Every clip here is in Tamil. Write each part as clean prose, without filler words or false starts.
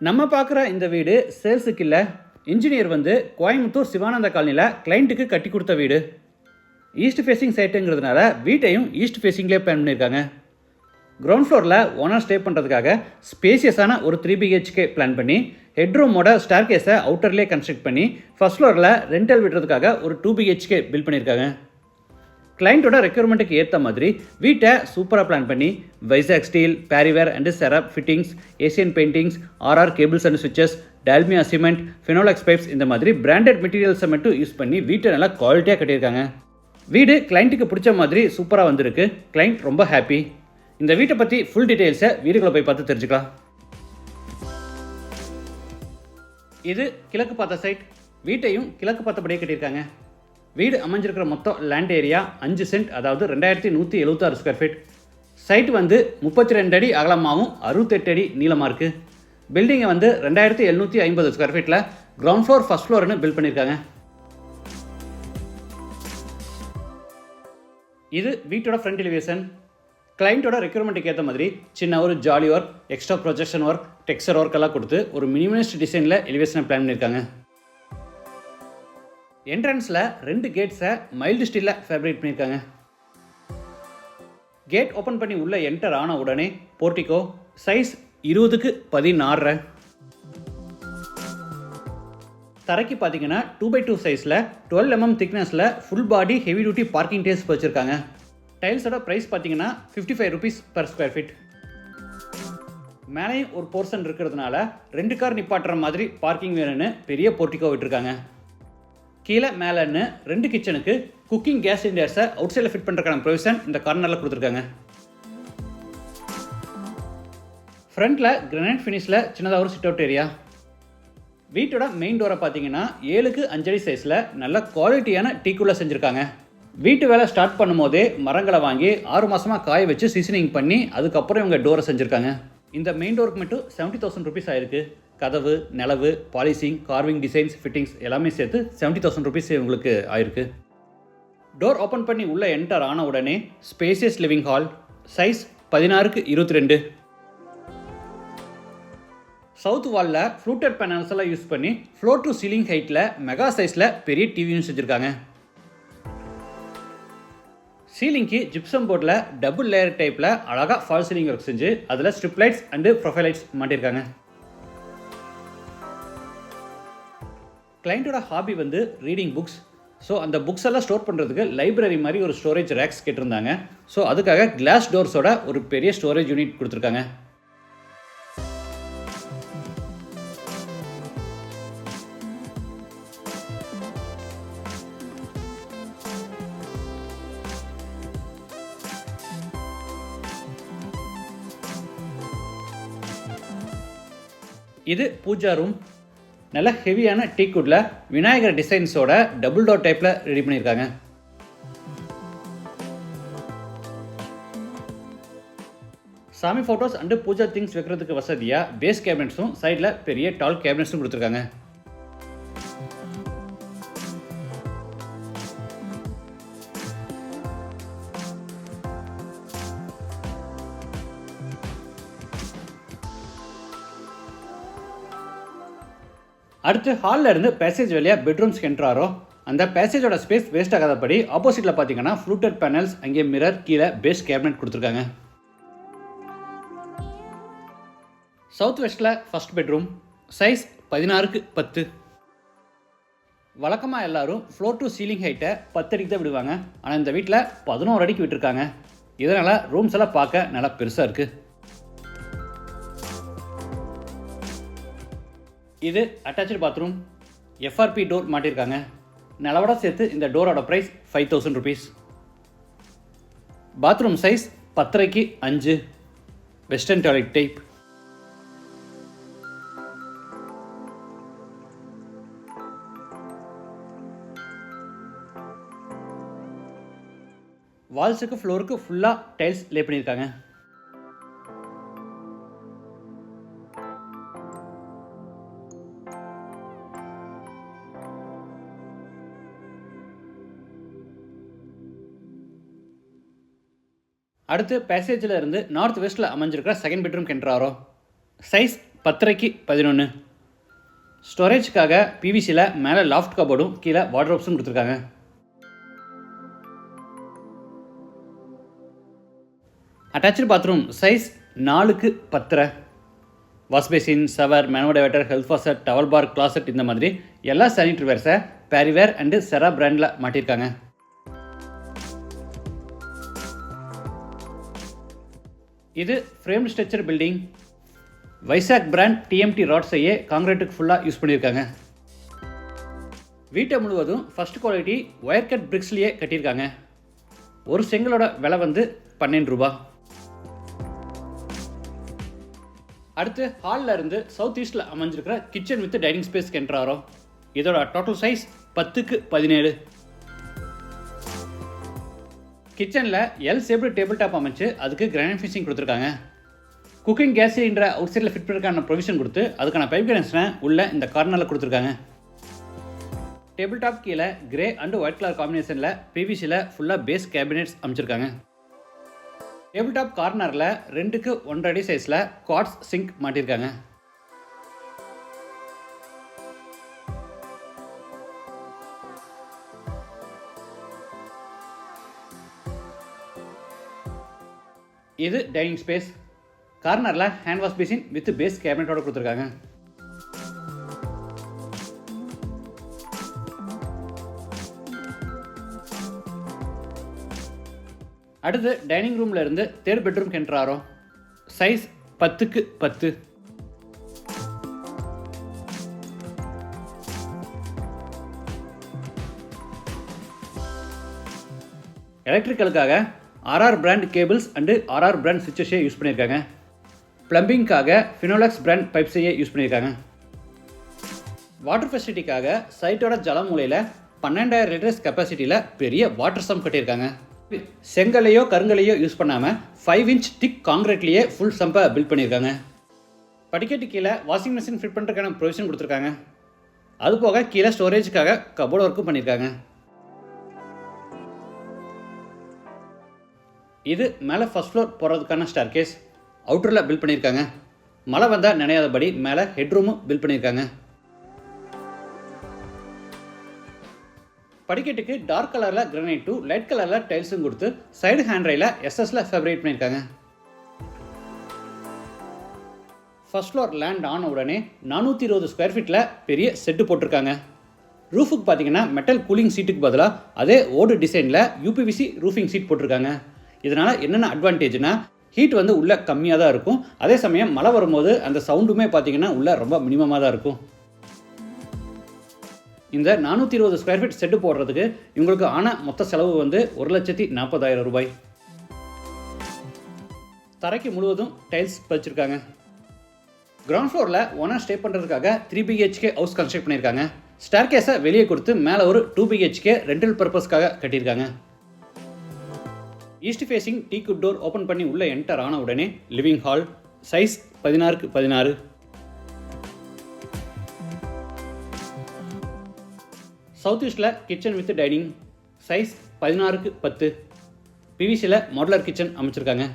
நம்ம பார்க்குற இந்த வீடு சேல்ஸுக்கு இல்லை. இன்ஜினியர் வந்து கோயம்புத்தூர் சிவானந்த காலனியில் கிளைண்ட்டுக்கு கட்டி கொடுத்த வீடு. ஈஸ்ட் ஃபேஸிங் சைட்டுங்கிறதுனால வீட்டையும் ஈஸ்ட் ஃபேஸிங்லேயே பிளான் பண்ணியிருக்காங்க. கிரவுண்ட் ஃப்ளோரில் ஓனர் ஸ்டே பண்ணுறதுக்காக ஸ்பேசியஸான ஒரு 3 BHK பிளான் பண்ணி ஹெட்ரூமோட ஸ்டார் கேஸை அவுட்டர்லேயே கன்ஸ்ட்ரக்ட் பண்ணி ஃபர்ஸ்ட் ஃப்ளோரில் ரெண்டல் விடுறதுக்காக ஒரு 2 BHK பில்ட் பண்ணியிருக்காங்க. கிளைண்ட்டோட ரெக்யர்மெண்ட்டுக்கு ஏற்ற மாதிரி வீட்டை சூப்பராக பிளான் பண்ணி Vizag steel, Parryware and Cera fittings, Asian paintings, RR cables and switches, Dalmia cement, Finolex pipes இந்த மாதிரி பிராண்டட் மெட்டீரியல்ஸை மட்டும் யூஸ் பண்ணி வீட்டை நல்லா குவாலிட்டியாக கட்டியிருக்காங்க. வீடு கிளைண்ட்டுக்கு பிடிச்ச மாதிரி சூப்பராக வந்திருக்கு. கிளைண்ட் ரொம்ப ஹாப்பி. இந்த வீட்டை பற்றி ஃபுல் டீட்டெயில்ஸை வீடுகளை போய் பார்த்து தெரிஞ்சுக்கலாம். இது கிழக்கு பார்த்த சைட். வீட்டையும் கிழக்கு பார்த்தபடியே கட்டியிருக்காங்க. வீடு அமைஞ்சிருக்கிற மொத்தம் லேண்ட் ஏரியா 5 சென்ட், அதாவது 2176 ஸ்கொயர் ஃபீட். சைட் வந்து 32 அடி அகலமாகவும் 68 அடி நீளமாக இருக்குது. பில்டிங்கை வந்து 2750 ஸ்கொயர் ஃபீட்டில் கிரவுண்ட் ஃப்ளோர் ஃபர்ஸ்ட் ஃப்ளோர்னு பில்ட் பண்ணியிருக்காங்க. இது வீட்டோட ஃப்ரண்ட் எலிவேஷன். கிளைண்ட்டோட ரெக்யர்மெண்ட்டுக்கு ஏற்ற மாதிரி சின்ன ஒரு jolly work, extra projection work, texture work எல்லாம் கொடுத்து ஒரு மினிமலிஸ்ட் டிசைனில் எலிவேஷனை பிளான் பண்ணியிருக்காங்க. என்ட்ரன்ஸில் 2 கேட்ஸை மைல்டு ஸ்டீலில் ஃபேப்ரிகேட் பண்ணியிருக்காங்க. கேட் ஓப்பன் பண்ணி உள்ளே என்டர் ஆன உடனே போர்ட்டிகோ சைஸ் 20x16. தரைக்கு பார்த்தீங்கன்னா 2x2 சைஸில் 12 mm திக்னஸில் full body heavy duty parking tiles வச்சுருக்காங்க. டைல்ஸோட ப்ரைஸ் பார்த்தீங்கன்னா 55 rupees per ஸ்கொயர் ஃபீட். மேலேயும் ஒரு போர்ஷன் இருக்கிறதுனால 2 கார் நிப்பாட்டுற மாதிரி பார்க்கிங் வேணும்னு பெரிய போர்ட்டிகோ விட்டுருக்காங்க. கீழே மேலேன்னு 2 கிச்சனுக்கு குக்கிங் கேஸ் சிலிண்டர்ஸை அவுட் சைடில் ஃபிட் பண்ணுறதுக்கான ப்ரொவிஷன் இந்த கார்னரில் கொடுத்துருக்காங்க. ஃப்ரண்ட்டில் கிரானைட் ஃபினிஷில் சின்னதாக ஒரு சிட் அவுட் ஏரியா. வீட்டோட மெயின் டோரை பார்த்தீங்கன்னா 7x5 அடி சைஸில் நல்ல குவாலிட்டியான டீக்குள்ளே செஞ்சுருக்காங்க. வீட்டு வேலை ஸ்டார்ட் பண்ணும்போதே மரங்களை வாங்கி 6 மாதமாக காய வச்சு சீசனிங் பண்ணி அதுக்கப்புறம் இவங்க டோரை செஞ்சுருக்காங்க. இந்த மெயின் டோருக்கு மட்டும் 70,000 rupees ஆயிருக்கு. கதவு, நிலவு, பாலிசிங், கார்விங் டிசைன்ஸ், ஃபிட்டிங்ஸ் எல்லாமே சேர்த்து 70,000 rupees உங்களுக்கு ஆயிருக்கு. டோர் ஓப்பன் பண்ணி உள்ளே என்டர் ஆன உடனே spacious living hall. Size 16x22. South வாலில் ஃப்ளூட்டட் பேனல்ஸ் எல்லாம் யூஸ் பண்ணி ஃப்ளோர் டு சீலிங் ஹைட்டில் மெகா சைஸில் பெரிய டிவியும் செஞ்சுருக்காங்க. சீலிங்க்கு ஜிப்சம் போர்டில் டபுள் லேயர் டைப்பில் அழகாக ஃபால் சீலிங் ஒர்க் செஞ்சு அதில் strip lights and profile lights மாட்டியிருக்காங்க. கிளைண்ட்டோட ஹாபி வந்து ரீடிங் புக்ஸ். ஸோ அந்த புக்ஸ் எல்லாம் ஸ்டோர் பண்ணுறதுக்கு லைப்ரரி மாதிரி ஒரு ஸ்டோரேஜ் ரேக்ஸ் கேட்டிருந்தாங்க. ஸோ அதுக்காக கிளாஸ் டோர்ஸோட ஒரு பெரிய ஸ்டோரேஜ் யூனிட் கொடுத்துருக்காங்க. இது பூஜா ரூம். நல்ல ஹெவியான டீக்குட்டில் விநாயகர் டிசைன்ஸோட டபுள் டோர் டைப்பில் ரெடி பண்ணியிருக்காங்க. சாமி ஃபோட்டோஸ் அண்டு பூஜா திங்ஸ் வைக்கிறதுக்கு வசதியாக பேஸ் கேபினட்ஸும் சைடில் பெரிய டால் கேபினட்ஸும் கொடுத்துருக்காங்க. அடுத்து ஹாலில் இருந்து பேசேஜ் வழியாக பெட்ரூம்ஸ்க்கு என்ட்ராரோ அந்த பேசேஜோட ஸ்பேஸ் வேஸ்ட் ஆகாதபடி ஆப்போசிட்டில் பார்த்தீங்கன்னா ஃப்ளூட்டட் பேனல்ஸ், அங்கே மிரர், கீழே பேஸ் கேபினட் கொடுத்துருக்காங்க. சவுத் வெஸ்ட்டில் ஃபர்ஸ்ட் பெட்ரூம். Size 16x10. வழக்கமாக எல்லாரும் ஃப்ளோர் டு சீலிங் ஹைட்டை 10 அடிக்கு தான் விடுவாங்க. ஆனால் இந்த வீட்டில் 11 அடிக்கு விட்டுருக்காங்க. இதனால் ரூம்ஸ் எல்லாம் பார்க்க நல்லா பெருசாக இருக்குது. இது அட்டாச்சு பாத்ரூம். FRP டோர் மாட்டியிருக்காங்க. நிலவோட சேர்த்து இந்த டோரோட price 5,000 rupees. Bathroom size 10x5. Western toilet type. வால்ஸுக்கு ஃப்ளோருக்கு ஃபுல்லாக டைல்ஸ் லே பண்ணியிருக்காங்க. அடுத்து பேசேஜில் இருந்து நார்த் வெஸ்ட்டில் அமைஞ்சிருக்கிற செகண்ட் பெட்ரூம் என்ட்ராரோ. சைஸ் 10:30க்கு 11. ஸ்டோரேஜ்க்காக பிவிசியில் மேலே லாஃப்ட் கபோர்டும் கீழே வார்ட்ரோப்ஸும் கொடுத்துருக்காங்க. அட்டாச்சு பாத்ரூம் சைஸ் 4க்கு 10. வாஷ் பேசின், ஷவர், மேனோடைவேட்டர், health faucet, towel bar, closet இந்த மாதிரி எல்லா சானிட்டரி வேர்ஸை பேரிவேர் அண்டு செரா பிராண்டில் மாட்டியிருக்காங்க. இது frame structure building. Vizag brand TMT ராட்ஸையே காங்கிரீட்டுக்கு ஃபுல்லாக யூஸ் பண்ணியிருக்காங்க. வீட்டை முழுவதும் ஃபர்ஸ்ட் குவாலிட்டி ஒயர் கட் பிரிக்ஸ்லேயே கட்டியிருக்காங்க. ஒரு செங்கலோட விலை வந்து 12 ரூபா. அடுத்து ஹாலில் இருந்து சவுத் ஈஸ்டில் அமைஞ்சிருக்கிற கிச்சன் வித் டைனிங் ஸ்பேஸ்க்கு என்ட்ரு ஆகிறோம். இதோட டோட்டல் சைஸ் 10க்கு 17. கிச்சனில் எல் ஷேப்டு டேபிள் டாப் அமைச்சு அதுக்கு கிரானைட் ஃபினிஷிங் கொடுத்துருக்காங்க. குக்கிங் கேஸ் சிலிண்டரை அவுட் சைடில் ஃபிட் பண்ணுறதுக்கான ப்ரொவிஷன் கொடுத்து அதுக்கான பைப் கனெக்ஷனை உள்ள இந்த கார்னரில் கொடுத்துருக்காங்க. டேபிள் டாப் கீழே கிரே அண்டு ஒயிட் கலர் காம்பினேஷனில் பிவிசியில் ஃபுல்லாக பேஸ் கேபினெட்ஸ் அமைச்சிருக்காங்க. டேபிள் டாப் கார்னரில் 2க்கு 1.5 அடி சைஸில் குவார்ட்ஸ் சிங்க் மாட்டியிருக்காங்க. இது டைனிங் ஸ்பேஸ். கார்னரில் hand wash basin with base கேபினட்டோட கொடுத்துருக்காங்க. அடுத்து டைனிங் ரூமில் இருந்து தேர்ட் பெட்ரூம் என்ட்ரு ஆகிறோம். சைஸ் 10க்கு 10. எலக்ட்ரிக்கலுக்காக RR brand cables and RR brand சுவிட்சஸே யூஸ் பண்ணியிருக்காங்க. பிளம்பிங்காக ஃபினோலக்ஸ் பிராண்ட் பைப்ஸையே யூஸ் பண்ணியிருக்காங்க. வாட்டர் ஃபெசிலிட்டிக்காக சைட்டோட ஜலமூலையில் 12,000 லிட்டர்ஸ் கெப்பாசிட்டியில் பெரிய வாட்டர் சம்ப் கட்டியிருக்காங்க. செங்கலையோ கருங்கலையோ யூஸ் பண்ணாமல் 5 இன்ச் திக் காங்கிரீட்லேயே ஃபுல் சம்பை பில்ட் பண்ணியிருக்காங்க. படிக்கட்டு கீழே வாஷிங் மிஷின் ஃபிட் பண்ணுறதுக்கான ப்ரொவிஷன் கொடுத்துருக்காங்க. அது போக கீழே ஸ்டோரேஜுக்காக கபோர்ட் ஒர்க்கும் பண்ணியிருக்காங்க. இது மேலே ஃபர்ஸ்ட் ஃப்ளோர் போகிறதுக்கான ஸ்டார்கேஸ் அவுட்டரில் பில்ட் பண்ணியிருக்காங்க. மழை வந்தால் நினையாதபடி மேலே ஹெட்ரூமும் பில்ட் பண்ணியிருக்காங்க. படிக்கட்டுக்கு டார்க் கலரில் கிரானைட்டும் லைட் கலரில் டைல்ஸும் கொடுத்து சைடு ஹேண்ட்ரையில் எஸ்எஸ்ல ஃபேப்ரேட் பண்ணியிருக்காங்க. ஃபர்ஸ்ட் ஃப்ளோர் லேண்ட் ஆன உடனே 420 ஸ்கொயர் ஃபீட்டில் பெரிய செட்டு போட்டிருக்காங்க. ரூஃபுக்கு பார்த்தீங்கன்னா மெட்டல் கூலிங் சீட்டுக்கு பதிலாக அதே ஓடு டிசைனில் யூபிவிசி ரூஃபிங் சீட் போட்டிருக்காங்க. இதனால் என்னென்ன அட்வான்டேஜ்னா ஹீட் வந்து உள்ளே கம்மியாக தான் இருக்கும். அதே சமயம் மழை வரும்போது அந்த சவுண்டுமே பார்த்தீங்கன்னா உள்ளே ரொம்ப மினிமமாக தான் இருக்கும். இந்த 420 ஸ்கொயர் ஃபீட் செட்டு போடுறதுக்கு இவங்களுக்கு ஆன மொத்த செலவு வந்து 1,40,000 ரூபாய். தரைக்கு முழுவதும் டைல்ஸ் பதிச்சிருக்காங்க. கிரவுண்ட் ஃப்ளோரில் ஓனர் ஸ்டே பண்ணுறதுக்காக 3 BHK ஹவுஸ் கன்ஸ்ட்ரக்ட் பண்ணியிருக்காங்க. ஸ்டார்கேஸை வெளியே கொடுத்து மேலே ஒரு 2 BHK ரெண்டல் பர்பஸ்க்காக கட்டியிருக்காங்க. East facing teakwood door open பண்ணி உள்ளே என்டர் ஆன உடனே லிவிங் ஹால் சைஸ் 16க்கு 16. சவுத் ஈஸ்டில் கிச்சன் வித் டைனிங் சைஸ் 16க்கு 10. பிவிசியில் மாடுலர் கிச்சன் அமைச்சிருக்காங்க.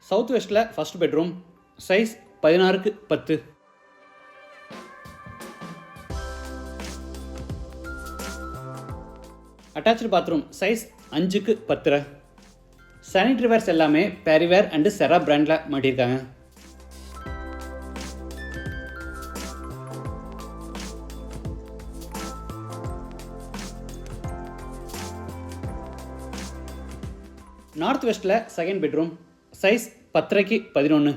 சவுத் வெஸ்ட்டில் ஃபர்ஸ்ட் பெட்ரூம் சைஸ் 16க்கு 10. அட்டாச்சு பாத்ரூம் சைஸ் 5க்கு 10. சானிட்டரி வேர்ஸ் எல்லாமே பேரிவேர் அண்டு செரா பிராண்டில் மாட்டியிருக்காங்க. நார்த் வெஸ்ட்டில் செகண்ட் பெட்ரூம் சைஸ் 10:30க்கு 11.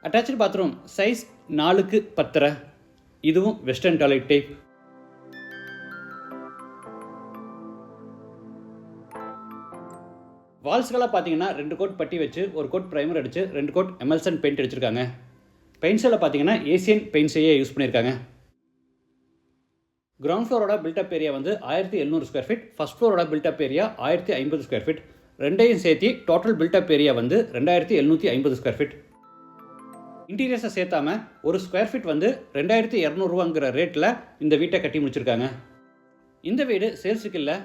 அட்டாச்சு பாத்ரூம் சைஸ் 4க்கு 10. இதுவும் வெஸ்டர்ன் டாய்லெட் டைப். வால்ஸ்களாக பார்த்தீங்கன்னா 2 கோட் பட்டி வச்சு 1 கோட் ப்ரைமர் அடித்து 2 கோட் எமல்சன் பெயிண்ட் அடிச்சிருக்காங்க. பெயிண்ட்ஸில் பார்த்தீங்கன்னா ஏசியன் பெயிண்ட்ஸையே யூஸ் பண்ணியிருக்காங்க. கிரவுண்ட் ஃப்ளோரோட பில்டப் ஏரியா வந்து 1700 ஸ்கொயர் ஃபீட், ஃபஸ்ட் ஃப்ளோரோட பில்டப் ஏரியா 1050 ஸ்கொயர் ஃபீட். ரெண்டையும் சேர்த்து டோட்டல் பில்டப் ஏரியா வந்து 2750 ஸ்கொயர் ஃபீட். இன்டீரியர்ஸை சேர்த்தாம ஒரு ஸ்கொயர் ஃபீட் வந்து 2200 ரேட்டில் இந்த வீட்டை கட்டி முடிச்சிருக்காங்க. இந்த வீடு சேல்ஸுக்கு இல்லை,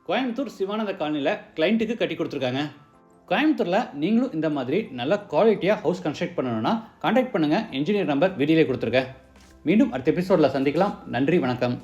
கோயம்புத்தூர் சிவானந்த காலனியில் கிளைண்ட்டுக்கு கட்டி கொடுத்துருக்காங்க. கோயம்புத்தூரில் நீங்களும் இந்த மாதிரி நல்ல குவாலிட்டியாக ஹவுஸ் கன்ஸ்ட்ரக்ட் பண்ணணும்னா கான்டாக்ட் பண்ணுங்கள். இன்ஜினியர் நம்பர் வீடியோவில் கொடுத்துருக்கேன். மீண்டும் அடுத்த எபிசோடில் சந்திக்கலாம். நன்றி, வணக்கம்.